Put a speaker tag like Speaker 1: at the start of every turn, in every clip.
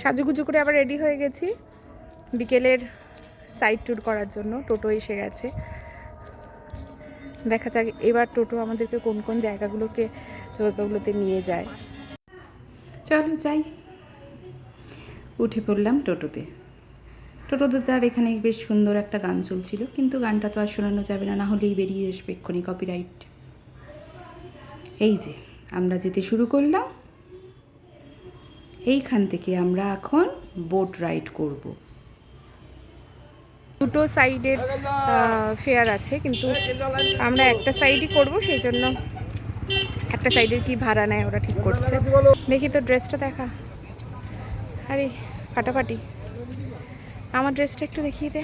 Speaker 1: সাজুগুজু করে আবার রেডি হয়ে গেছি বিকেলের সাইড ট্যুর করার জন্য। টোটো এসে গেছে, দেখা যাক এবার টোটো আমাদেরকে কোন কোন জায়গাগুলোতে নিয়ে যায়। চলো যাই। উঠে পড়লাম টোটোতে। তার এখানে বেশ সুন্দর একটা গান চলছিল, কিন্তু গানটা তো আর শোনানো যাবে না, না হলেই বেরিয়ে আসবে এক্ষুনি কপিরাইট। এই যে আমরা যেতে শুরু করলাম। এইখান থেকে আমরা এখন বোট রাইড করব। দুটো সাইডের ফেয়ার আছে, কিন্তু আমরা একটা সাইডই করব, সেই জন্য একটা সাইডের কি ভাড়া নেয় ওরা ঠিক করছে। দেখি তো ড্রেসটা দেখা। আরে ফাটাফাটি, আমার ড্রেসটা একটু দেখিয়ে দে,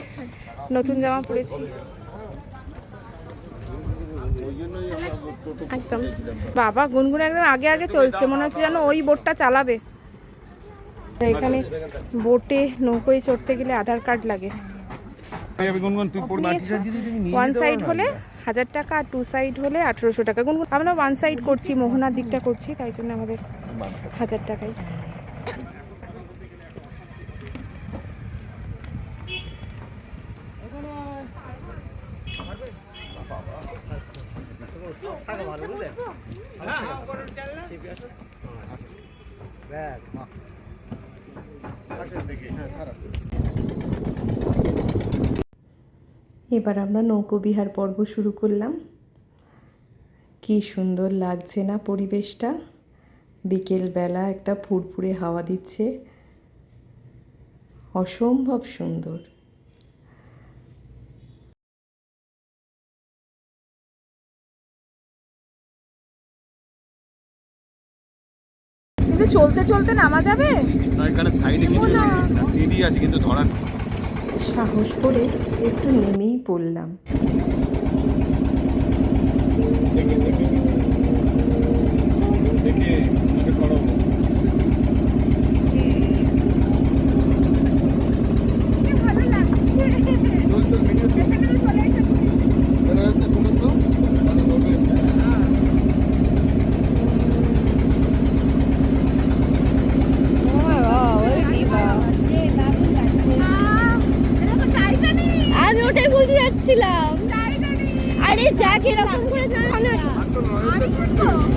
Speaker 1: নতুন জামা পরেছি একদম। বাবা গুনগুন একদম আগে আগে চলছে, মনে হচ্ছে যেন ওই বোটটা চালাবে। এখানে বোটে নৌকোয় চড়তে গেলে আধার কার্ড লাগে। ওয়ান সাইড হলে 1000 টাকা, আর 2 সাইড হলে 1800 টাকা। গুনগুন আমরা ওয়ান সাইড করছি, মোহনার দিকটা করছি, তাই জন্য আমাদের 1000 টাকাই। এবার আমরা নৌকোবিহার পর্ব শুরু করলাম। কি সুন্দর লাগছে না পরিবেশটা, বিকেলবেলা একটা ফুরফুরে হাওয়া দিচ্ছে, অসম্ভব সুন্দর। কিন্তু চলতে চলতে নামা যাবে
Speaker 2: না, এখানে সাইডে কিছু সিঁড়ি আছে কিন্তু ধরার।
Speaker 1: সাহস করে একটু নেমেই পড়লাম। আমি ওটাই বলতে যাচ্ছিলাম, আরে যাক এরকম করে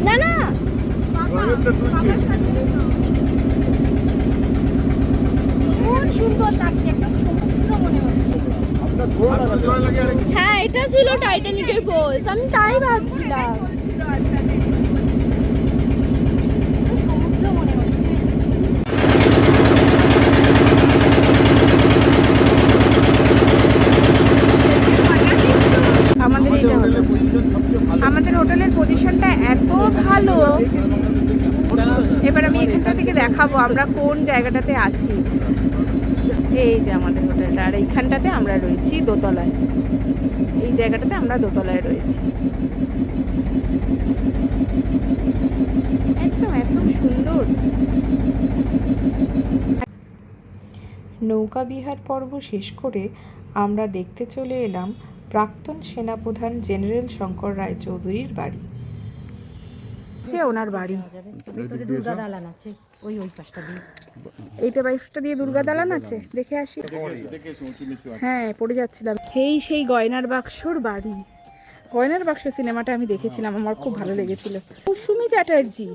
Speaker 1: না না সুন্দর লাগছে, একটা সমুদ্র মনে হচ্ছে। হ্যাঁ এটা ছিল টাইটানিকের পোজ, আমি তাই ভাবছিলাম। আমাদের হোটেলের পজিশনটা এত ভালো। এবার আমি এখানটা থেকে দেখাবো আমরা কোন জায়গাটাতে আছি। এই যে আমাদের হোটেলটা, আর এইখানটাতে আমরা রয়েছি দোতলায়। এই জায়গাটাতে আমরা দোতলায় রয়েছি। একদম এত সুন্দর। নৌকা বিহার পর্ব শেষ করে আমরা দেখতে চলে এলাম প্রাক্তন সেনাপ্রধান জেনারেল শঙ্কর রায়চৌধুরীর বাড়ি। ওনার বাড়ি
Speaker 3: দুর্গা দালান আছে, ওই পাশটা দিয়ে,
Speaker 1: এইটা বাইশটা দিয়ে দুর্গা দালান আছে, দেখে আসি। হ্যাঁ পড়ে যাচ্ছিলাম। সেই গয়নার বাক্সর বাড়ি। গয়নার বাক্স সিনেমাটা আমি দেখেছিলাম, আমার খুব ভালো লেগেছিল। মৌসুমী চ্যাটার্জি।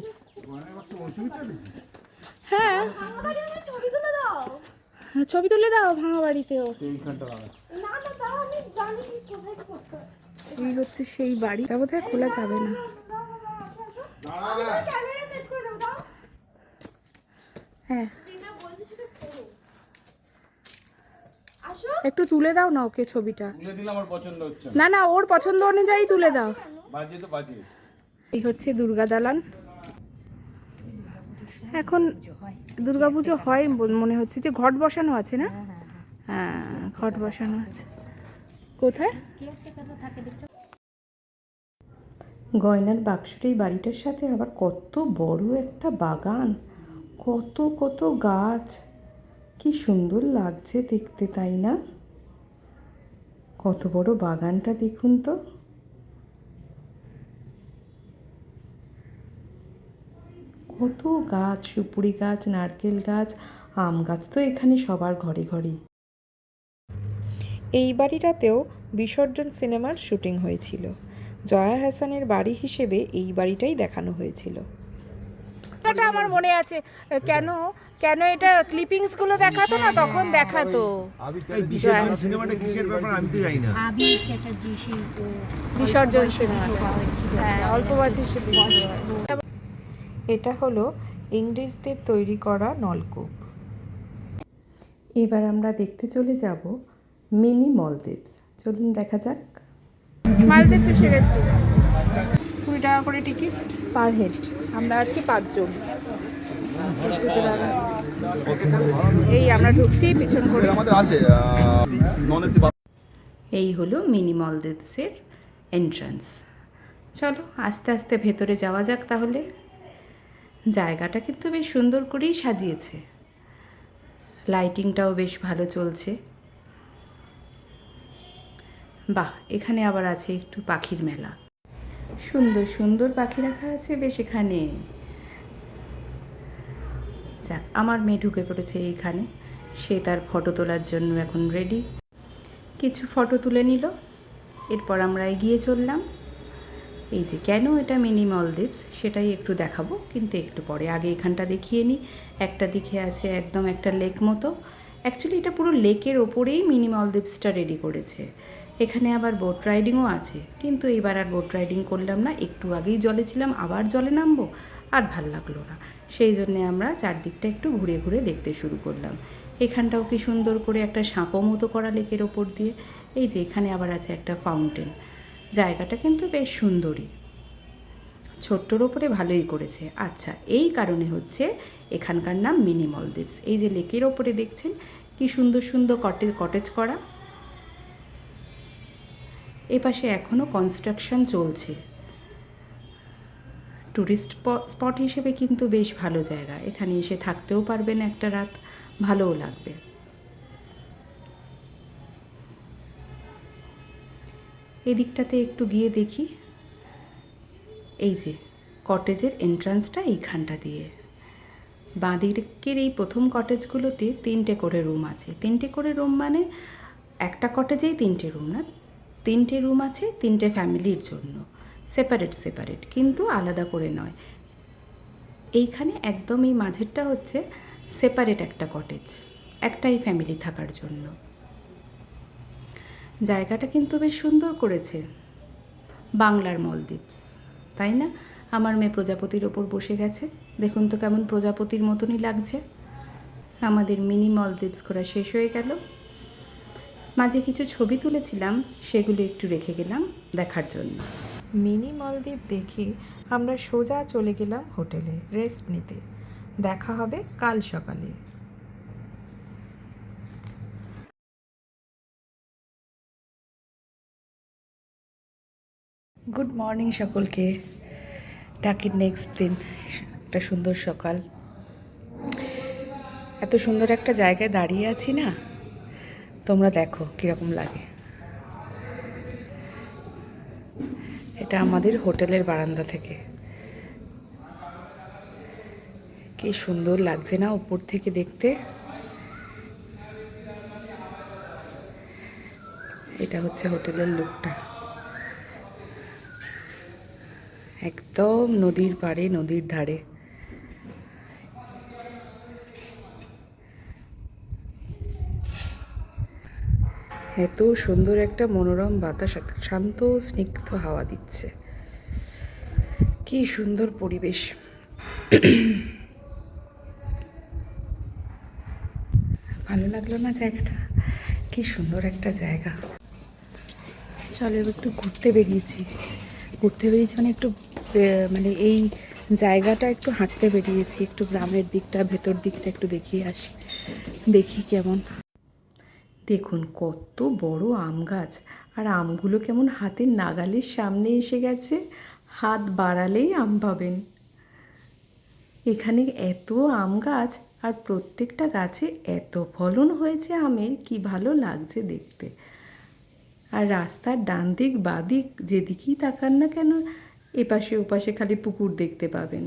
Speaker 1: হ্যাঁ ছবি তুলে দাও ভাঙা বাড়িতেও। এই হচ্ছে সেই বাড়ি, বোধহয় খোলা যাবে না। হ্যাঁ একটু তুলে দাও না ওকে ছবিটা। না না ওর পছন্দ অনুযায়ী তুলে দাও। এই হচ্ছে দুর্গা দালান। এখন দুর্গাপুজো হয় মনে হচ্ছে, যে ঘট বসানো আছে না? হ্যাঁ ঘট বসানো আছে। কোথায়? গয়নার বাক্সের এই বাড়িটার সাথে আবার কত বড় একটা বাগান, কত কত গাছ, কি সুন্দর লাগছে দেখতে, তাই না? কত বড় বাগানটা দেখুন তো। কত গাছ, সুপুরি গাছ, নারকেল গাছ, আম গাছ তো এখানে সবার ঘরে ঘরেই। এই বাড়িটাতেও বিসর্জন সিনেমার শুটিং হয়েছিল। জয়া হাসানের বাড়ি হিসেবে এই বাড়িটাই দেখানো হয়েছিল। এটা আমার মনে আছে, কেন কেন এটা ক্লিপিংস গুলো দেখাতো না, তখন দেখাতো
Speaker 2: সিনেমাটা কিসের ব্যাপার আমি তো জানি না।
Speaker 3: আবির চ্যাটার্জি সেই
Speaker 1: বিসর্জন সিনেমা।
Speaker 3: হয়েছিল।
Speaker 1: হ্যাঁ, অল্প বয়সে এটা হলো ইংরেজদের তৈরি করা নলকূপ। এবার আমরা দেখতে চলে যাব মিনি মলদ্বীপস। চলুন দেখা যাক। মালদ্বীপস এসে গেছি। 20 টাকা করে টিকিট পার হেড। আমরা আছি 5 জন। এই আমরা ঢুকছি পিছন করে।
Speaker 2: আমাদের আছে নন এসি।
Speaker 1: এই হলো মিনি মলদ্বীপসের এন্ট্রান্স। চলো আস্তে আস্তে ভেতরে যাওয়া যাক তাহলে। জায়গাটা কিন্তু বেশ সুন্দর করেই সাজিয়েছে, লাইটিংটাও বেশ ভালো চলছে। বাহ, এখানে আবার আছে একটু পাখির মেলা। সুন্দর সুন্দর পাখি রাখা আছে বেশ এখানে। যাক, আমার মেয়ে ঢুকে পড়েছে এইখানে। সে তার ফটো তোলার জন্য এখন রেডি। কিছু ফটো তুলে নিল, এরপর আমরা এগিয়ে চললাম। এই যে কেন এটা মিনি মলদ্বীপস সেটাই একটু দেখাবো, কিন্তু একটু পরে। আগে এখানটা দেখিয়ে নিই। একটা দিকে আছে একদম একটা লেক মতো। অ্যাকচুয়ালি এটা পুরো লেকের ওপরেই মিনি মলদ্বীপসটা রেডি করেছে। এখানে আবার বোট রাইডিংও আছে, কিন্তু এবার আর বোট রাইডিং করলাম না। একটু আগেই জলে ছিলাম, আবার জলে নামবো, আর ভাল লাগলো না। সেই জন্যে আমরা চারদিকটা একটু ঘুরে ঘুরে দেখতে শুরু করলাম। এখানটাও কি সুন্দর করে একটা সাঁকো মতো করা লেকের ওপর দিয়ে। এই যে এখানে আবার আছে একটা ফাউন্টেন। জায়গাটা কিন্তু বেশ সুন্দরই, ছোট্টর ওপরে ভালোই করেছে। আচ্ছা, এই কারণে হচ্ছে এখানকার নাম মিনি মলদ্বীপস। এই যে লেকের ওপরে দেখছেন কি সুন্দর সুন্দর কটেজ করা। এপাশে এখনও কনস্ট্রাকশন চলছে। ট্যুরিস্ট স্পট হিসেবে কিন্তু বেশ ভালো জায়গা। এখানে এসে থাকতেও পারবেন একটা রাত, ভালোও লাগবে। এদিকটাতে একটু গিয়ে দেখি। এই যে কটেজের এন্ট্রান্সটা এইখানটা দিয়ে। বাঁদিকের এই প্রথম কটেজগুলোতে 3টে করে রুম আছে। 3টে করে রুম মানে একটা কটেজেই 3টে রুম না, 3টে রুম আছে 3টে ফ্যামিলির জন্য, সেপারেট সেপারেট, কিন্তু আলাদা করে নয়। এইখানে একদম এই মাঝেরটা হচ্ছে সেপারেট একটা কটেজ, একটাই ফ্যামিলি থাকার জন্য। জায়গাটা কিন্তু বেশ সুন্দর করেছে, বাংলার মলদ্বীপস, তাই না? আমার মেয়ে প্রজাপতির ওপর বসে গেছে, দেখুন তো কেমন প্রজাপতির মতনই লাগছে। আমাদের মিনি মলদ্বীপস ঘোরা শেষ হয়ে গেল। মাঝে কিছু ছবি তুলেছিলাম, সেগুলো একটু রেখে গেলাম দেখার জন্য। মিনি মলদ্বীপ দেখে আমরা সোজা চলে গেলাম হোটেলে রেস্ট নিতে। দেখা হবে কাল সকালে। গুড মর্নিং সকলকে। টাকির নেক্সট দিন, একটা সুন্দর সকাল। এত সুন্দর একটা জায়গায় দাঁড়িয়ে আছি না, তোমরা দেখো কীরকম লাগে। এটা আমাদের হোটেলের বারান্দা থেকে। কি সুন্দর লাগছে না উপর থেকে দেখতে। এটা হচ্ছে হোটেলের লুকটা, একদম নদীর পাড়ে, নদীর ধারে। এত সুন্দর একটা মনোরম বাতাস, শান্ত স্নিগ্ধ হাওয়া দিচ্ছে। কি সুন্দর পরিবেশ। ভালো লাগলো না জায়গাটা? কি সুন্দর একটা জায়গা। চলো একটু ঘুরতে বেরিয়েছি মানে একটু মানে এই জায়গাটা একটু হাঁটতে বেরিয়েছি, একটু গ্রামের দিকটা, ভেতর দিকটা একটু দেখিয়ে আসি, দেখি কেমন। দেখুন কত বড় আম গাছ, আর আমগুলো কেমন হাতের নাগালের সামনে এসে গেছে। হাত বাড়ালেই আম পাবেন। এখানে এত আম গাছ, আর প্রত্যেকটা গাছে এত ফলন হয়েছে আমের, কি ভালো লাগছে দেখতে। আর রাস্তার ডান দিক বাঁ দিক যেদিকেই তাকান না কেন, এপাশে ওপাশে খালি পুকুর দেখতে পাবেন।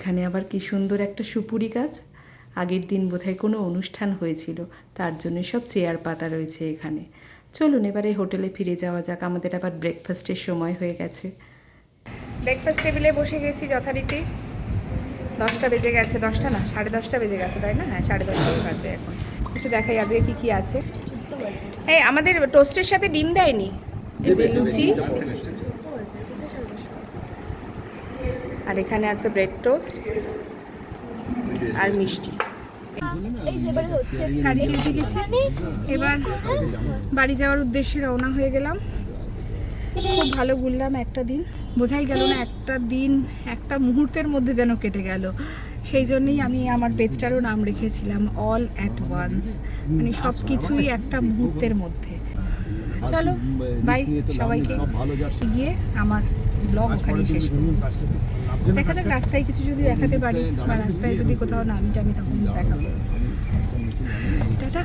Speaker 1: এখানে আবার কি সুন্দর একটা সুপুরি গাছ। আগের দিন বোধহয় কোনো অনুষ্ঠান হয়েছিল, তার জন্য সব চেয়ার পাতা রয়েছে এখানে। চলুন এবারে হোটেলে ফিরে যাওয়া যাক, আমাদের আবার ব্রেকফাস্টের সময় হয়ে গেছে। ব্রেকফাস্ট টেবিলে বসে গেছি যথারীতি। 10টা বেজে গেছে, 10টা না 10:30 বেজে গেছে, তাই না? হ্যাঁ 10:30 বাজে এখন। একটু দেখাই আজকে কি কি আছে। এই আমাদের টোস্টের সাথে ডিম দেয়নি, এই যে লুচি, আর এখানে আছে ব্রেড টোস্ট আর মিষ্টি। গাড়ি উঠে গেছি, এবার বাড়ি যাওয়ার উদ্দেশ্যে রওনা হয়ে গেলাম। খুব ভালো ঘুরলাম একটা দিন, বোঝাই গেল না একটা দিন একটা মুহূর্তের মধ্যে যেন কেটে গেল। সেই জন্যই আমি আমার পেজটারও নাম রেখেছিলাম অল অ্যাট ওয়ান্স, মানে সব কিছুই একটা মুহূর্তের মধ্যে। চলো বাই সবাইকে, গিয়ে আমার ব্লগ ওখানেই শেষ করব। দেখা যাক রাস্তায় কিছু যদি দেখাতে পারি, বা রাস্তায় যদি কোথাও নামি টামি তখন দেখাবো। টাটা।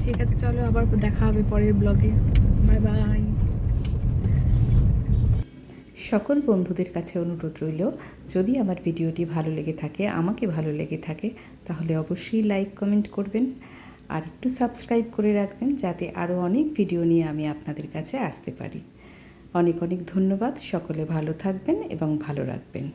Speaker 1: ঠিক আছে, চলো আবার দেখা হবে পরের ব্লগে। Bye bye. সকল বন্ধুদের কাছে অনুরোধ রইল, যদি আমার ভিডিওটি ভালো লেগে থাকে, আমাকে ভালো লেগে থাকে, তাহলে অবশ্যই লাইক কমেন্ট করবেন আর একটু সাবস্ক্রাইব করে রাখবেন, যাতে আরও অনেক ভিডিও নিয়ে আমি আপনাদের কাছে আসতে পারি। অনেক অনেক ধন্যবাদ। সকলে ভালো থাকবেন এবং ভালো রাখবেন।